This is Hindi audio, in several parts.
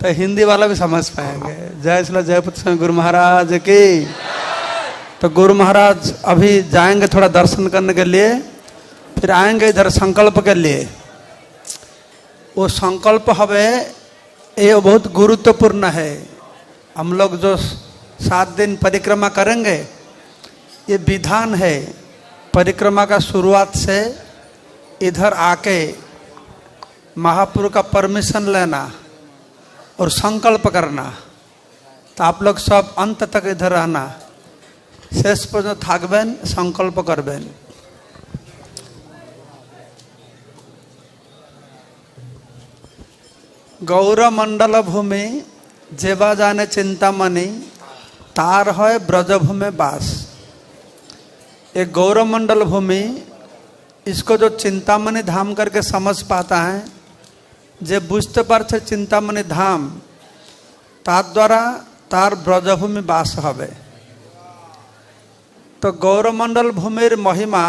तो हिंदी वाला भी समझ पाएंगे। जय श्री जयपुर स्वामी गुरु महाराज की। तो गुरु महाराज अभी जाएंगे थोड़ा दर्शन करने के लिए, फिर आएंगे इधर संकल्प के लिए। वो संकल्प हमें ये बहुत गुरुत्वपूर्ण है। हम लोग जो 7 दिन परिक्रमा करेंगे, ये विधान है। परिक्रमा का शुरुआत से इधर आके महापुरुष का परमिशन लेना और संकल्प करना। तो आप लोग सब अंत तक इधर रहना, शेष पर थाकबेन संकल्प करबेन। गौरमंडल भूमि जेबा जाने चिंतामणि, तार है ब्रजभूमि बास। एक गौरमंडल भूमि, इसको जो चिंतामणि धाम करके समझ पाता है, जे बुझते पारछे चिंतामणि धाम, तार द्वारा तार ब्रजभूमि बास हबे। तो गौरमंडल भूमिर महिमा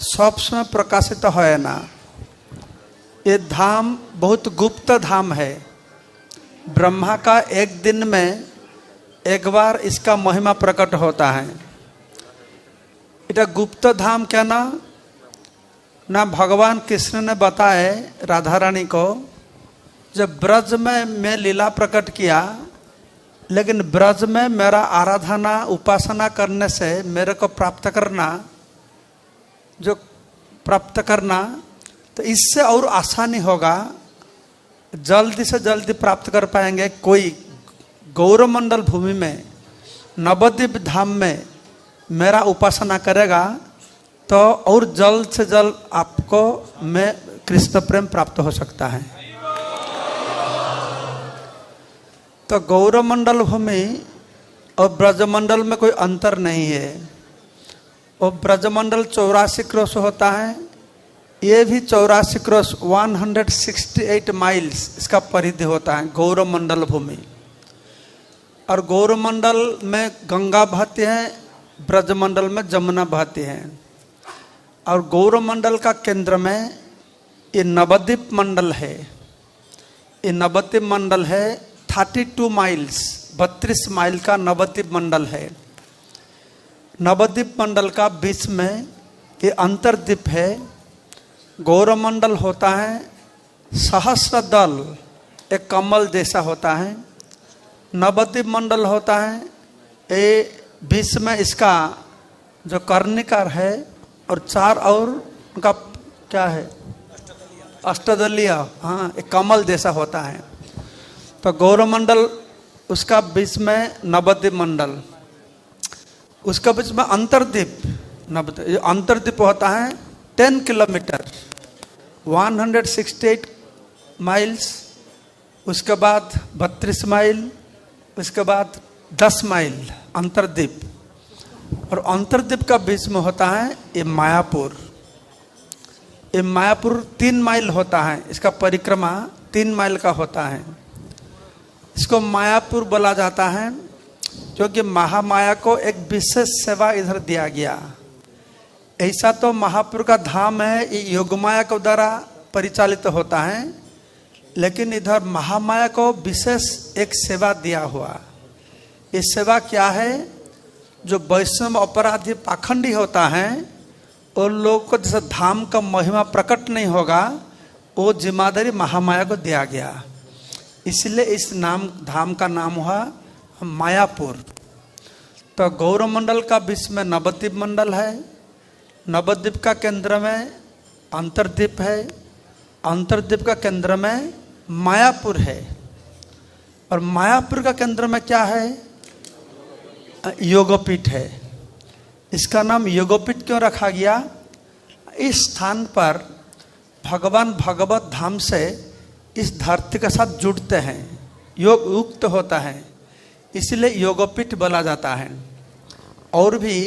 सब समय प्रकाशित है ना। ये धाम बहुत गुप्त धाम है। ब्रह्मा का एक दिन में एक बार इसका महिमा प्रकट होता है। इटा गुप्त धाम क्या ना भगवान कृष्ण ने बताए राधा रानी को, जब ब्रज में मैं लीला प्रकट किया, लेकिन ब्रज में मेरा आराधना उपासना करने से मेरे को प्राप्त करना, जो प्राप्त करना, तो इससे और आसानी होगा, जल्दी से जल्दी प्राप्त कर पाएंगे। कोई गौरमंडल भूमि में नवद्वीप धाम में मेरा उपासना करेगा तो और जल्द से जल्द आपको मैं कृष्ण प्रेम प्राप्त हो सकता है। तो गौरमंडल भूमि और ब्रजमंडल में कोई अंतर नहीं है। और ब्रजमंडल 84 क्रॉस होता है, ये भी 84 क्रॉस 168 माइल्स इसका परिधि होता है गौरमंडल भूमि। और गौरमंडल में गंगा बहती है, ब्रजमंडल में जमुना बहती है। और गौरमंडल का केंद्र में ये नवद्वीप मंडल है। ये नवद्वीप मंडल है 32 माइल्स, 32 माइल का नवद्वीप मंडल है। नवद्वीप मंडल का बीच में ये अंतर्द्वीप है। गौरमंडल होता है सहस्र दल, एक कमल जैसा होता है। नवद्वीप मंडल होता है, ये बीच में इसका जो कर्णिकार है और 4 और उनका क्या है, अष्टदलीय, हाँ, एक कमल जैसा होता है। तो गौरमंडल उसका बीच में नवद्वीप मंडल, उसका बीच में अंतर्द्वीप। अंतर्द्वीप होता है 10 किलोमीटर, 168 माइल्स, उसके बाद 32 माइल, उसके बाद 10 माइल अंतर्द्वीप। और अंतर्द्वीप का बीच में होता है ये मायापुर। ये मायापुर 3 माइल होता है, इसका परिक्रमा 3 माइल का होता है। इसको मायापुर बोला जाता है क्योंकि महामाया को एक विशेष सेवा इधर दिया गया। ऐसा तो महापुर का धाम है, ये योगमाया के द्वारा परिचालित होता है, लेकिन इधर महामाया को विशेष एक सेवा दिया हुआ। ये सेवा क्या है? जो वैष्णव अपराधी पाखंडी होता है, उन लोगों को जैसे धाम का महिमा प्रकट नहीं होगा, वो जिम्मेदारी महामाया को दिया गया। इसलिए इस धाम का नाम हुआ मायापुर। तो गौरमंडल का बीच में नवद्वीप मंडल है। नवद्वीप का केंद्र में अंतर्द्वीप है। अंतर्द्वीप का केंद्र में मायापुर है। और मायापुर का केंद्र में क्या है? योगपीठ है। इसका नाम योगपीठ क्यों रखा गया? इस स्थान पर भगवान भगवत धाम से इस धरती के साथ जुड़ते हैं, योग युक्त होता है, इसलिए योगपीठ बोला जाता है। और भी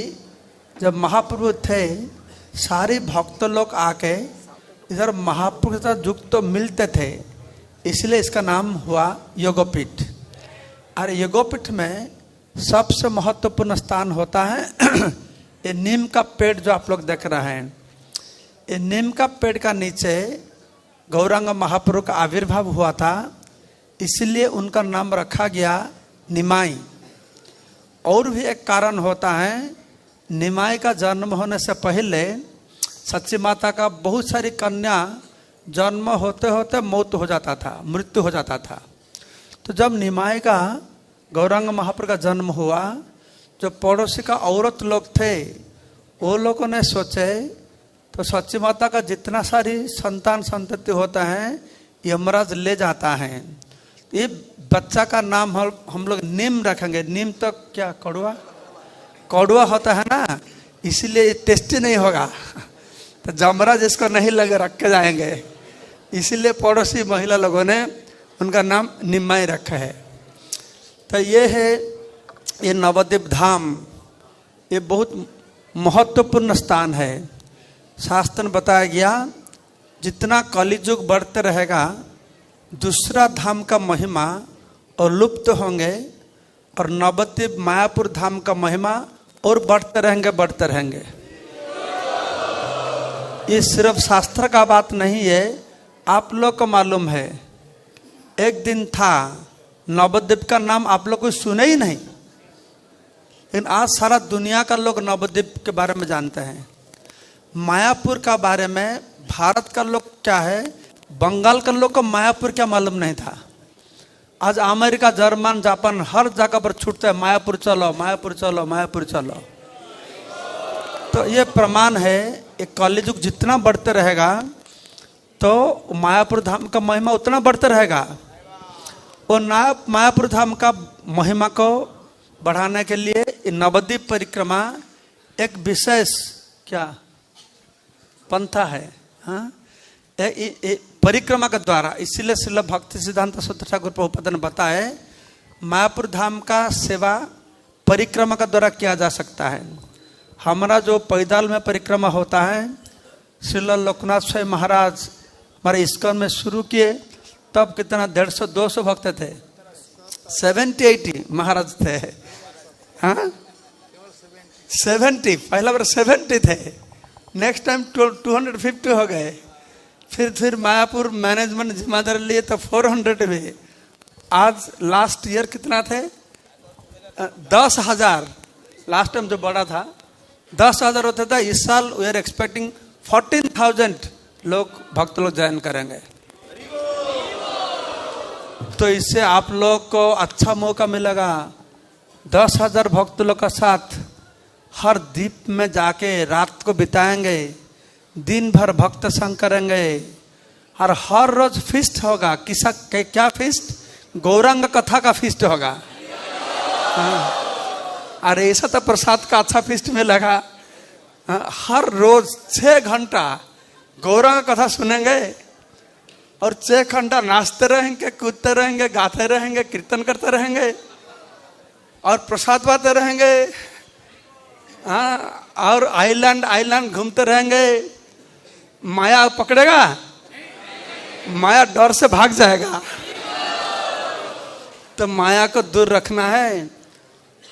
जब महाप्रभु थे, सारे भक्त लोग आके इधर महाप्रभु के साथ युक्त तो मिलते थे, इसलिए इसका नाम हुआ योगपीठ। और योगपीठ में सबसे महत्वपूर्ण स्थान होता है ये नीम का पेड़ जो आप लोग देख रहे हैं। ये नीम का पेड़ का नीचे गौरांग महाप्रभु का आविर्भाव हुआ था। इसलिए उनका नाम रखा गया निमाई। और भी एक कारण होता है, निमाई का जन्म होने से पहले सच्ची माता का बहुत सारी कन्या जन्म होते होते मौत हो जाता था, मृत्यु हो जाता था। तो जब निमाई का गौरांग महाप्रभु का जन्म हुआ, जो पड़ोसी का औरत लोग थे वो लोगों ने सोचे तो सच्ची माता का जितना सारी संतान संतति होता है यमराज ले जाता है, ये बच्चा का नाम हम लोग नीम रखेंगे। नीम तो क्या कड़वा कड़वा होता है ना, इसीलिए टेस्टी नहीं होगा, तो यमराज इसको नहीं लगे रख के जाएंगे, इसीलिए पड़ोसी महिला लोगों ने उनका नाम निमाई रखा है। तो ये है ये नवद्वीप धाम, ये बहुत महत्वपूर्ण स्थान है। शास्त्र में बताया गया जितना कलियुग बढ़ते रहेगा दूसरा धाम का महिमा और लुप्त होंगे, और नवद्वीप मायापुर धाम का महिमा और बढ़ते रहेंगे। ये सिर्फ शास्त्र का बात नहीं है, आप लोग को मालूम है। एक दिन था नवद्वीप का नाम आप लोग को सुने ही नहीं, लेकिन आज सारा दुनिया का लोग नवद्वीप के बारे में जानते हैं। मायापुर का बारे में भारत का लोग क्या है, बंगाल का लोग को मायापुर क्या मालूम नहीं था। आज अमेरिका, जर्मन, जापान हर जगह पर छूटते हैं, मायापुर चलो, मायापुर चलो, मायापुर चलो। तो ये प्रमाण है, ये कलियुग जितना बढ़ते रहेगा तो मायापुर धाम का महिमा उतना बढ़ते रहेगा। और मायापुर धाम का महिमा को बढ़ाने के लिए नवद्वीप परिक्रमा एक विशेष क्या पंथा है, हाँ, परिक्रमा के द्वारा। इसीलिए श्रील भक्ति सिद्धांत सूत्र ठाकुर प्रभुपाद ने बताया मायापुर धाम का सेवा परिक्रमा के द्वारा किया जा सकता है। हमारा जो पैदल में परिक्रमा होता है, श्रील लोकनाथ स्वामी महाराज हमारे इस्कॉन में शुरू किए, तब कितना 150-200 भक्त थे, 70-80 महाराज थे, हाँ 70, पहला बार 70 थे, नेक्स्ट टाइम 250 हो गए, फिर मायापुर मैनेजमेंट जिम्मेदारी लिए तो 400 भी। आज लास्ट ईयर कितना थे, 10,000 लास्ट टाइम जो बड़ा था 10,000 होता था। इस साल वी आर एक्सपेक्टिंग 14,000 लोग भक्त लोग ज्वाइन करेंगे। तो इससे आप लोग को अच्छा मौका मिलेगा, 10,000 भक्त लोग का साथ हर द्वीप में जाके रात को बिताएंगे, दिन भर भक्त संग करेंगे, और हर रोज फीस्ट होगा। क्या फीस्ट, गौरांग कथा का फीस्ट होगा। अरे ऐसा तो प्रसाद का अच्छा फीस्ट मिलेगा। हर रोज 6 घंटा गौरांग कथा सुनेंगे, और 6 घंटा नाचते रहेंगे, कूदते रहेंगे, गाते रहेंगे, कीर्तन करते रहेंगे, और प्रसाद पाते रहेंगे। हाँ, और आइलैंड घूमते रहेंगे। माया पकड़ेगा, माया डर से भाग जाएगा। तो माया को दूर रखना है,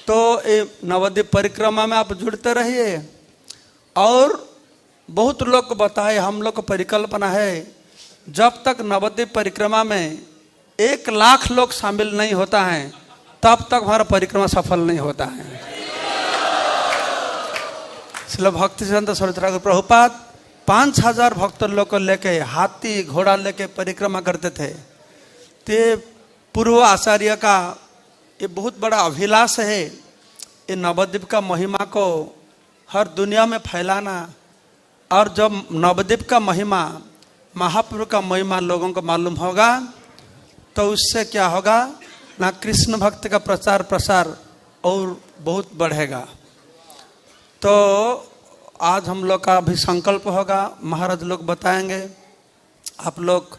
तो ये नवद्वीप परिक्रमा में आप जुड़ते रहिए। और बहुत लोग को बताए, हम लोग को परिकल्पना है, जब तक नवद्वीप परिक्रमा में 1 लाख लोग शामिल नहीं होता है तब तक हमारा परिक्रमा सफल नहीं होता है। श्रील भक्ति सिद्धांत सरस्वती ठाकुर प्रभुपाद 5,000 भक्त लोग को लेके, हाथी घोड़ा लेके परिक्रमा करते थे। ते पूर्व आचार्य का ये बहुत बड़ा अभिलाष है, ये नवद्वीप का महिमा को हर दुनिया में फैलाना। और जब नवद्वीप का महिमा, महाप्रभु का महिमा लोगों को मालूम होगा, तो उससे क्या होगा ना, कृष्ण भक्त का प्रचार प्रसार और बहुत बढ़ेगा। तो आज हम लोग का भी संकल्प होगा, महाराज लोग बताएंगे, आप लोग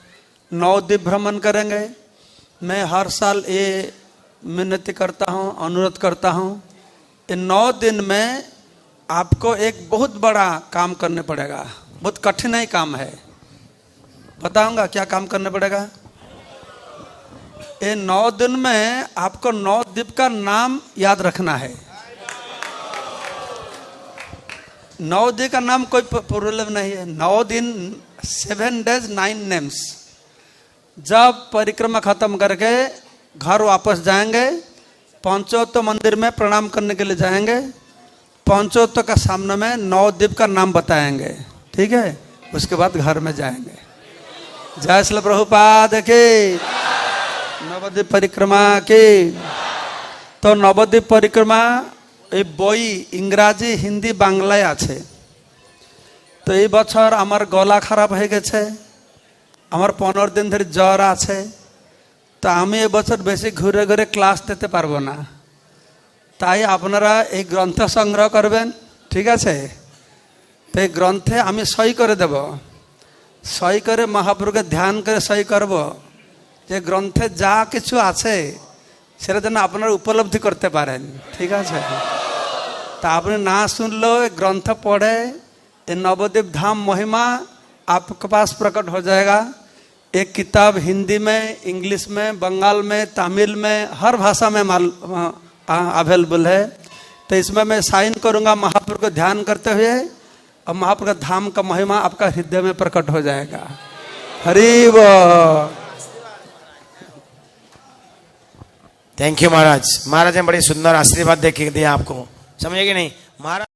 नवद्वीप भ्रमण करेंगे। मैं हर साल ये विनती करता हूँ, अनुरोध करता हूँ, इन 9 दिन में आपको एक बहुत बड़ा काम करने पड़ेगा। बहुत कठिन ही काम है, बताऊंगा क्या काम करना पड़ेगा। ये 9 दिन में आपको नवद्वीप का नाम याद रखना है। नवद्वीप का नाम कोई प्रॉब्लम नहीं है। 9 दिन 7 days 9 names। जब परिक्रमा खत्म करके घर वापस जाएंगे, पंचोत्तर मंदिर में प्रणाम करने के लिए जाएंगे। पंचोत्तर का सामने में नवद्वीप का नाम बताएंगे, ठीक है। उसके बाद घर में जाएंगे। जय श्री प्रभुपाद की, नवद्वीप परिक्रमा की। तो नवद्वीप परिक्रमा এই বই ইংরাজি হিন্দি বাংলায় আছে। তো এই বছর আমার গলা খারাপ হয়ে গেছে, আমার 15 দিন ধরে জ্বর আছে। তো আমি এবছর বেশি ঘুরে ঘুরে ক্লাস দিতে পারবো না, তাই আপনারা এই গ্রন্থ সংগ্রহ করবেন, ঠিক আছে। তো এই গ্রন্থে আমি সই করে দেব, সই করে মহাপ্রভুকে ধ্যান করে সই করব যে গ্রন্থে যা কিছু আছে সেটা যেন আপনারা উপলব্ধি করতে পারেন, ঠিক আছে। তা আপনি না सुनलो ग्रंथ पढ़े, ये नवद्वीप धाम महिमा आपके पास प्रकट हो जाएगा। एक किताब हिंदी में, इंग्लिश में, बंगाल में, तमिल में, हर भाषा में अवेलेबल है। तो इसमें मैं साइन करूँगा महाप्रभु को ध्यान करते हुए, और महाप्रभु का धाम का महिमा आपका हृदय में प्रकट हो जाएगा। हरि बोल। थैंक यू महाराज। महाराज ने बड़ी सुंदर आशीर्वाद दे के दिया आपको, समझे कि नहीं महाराज।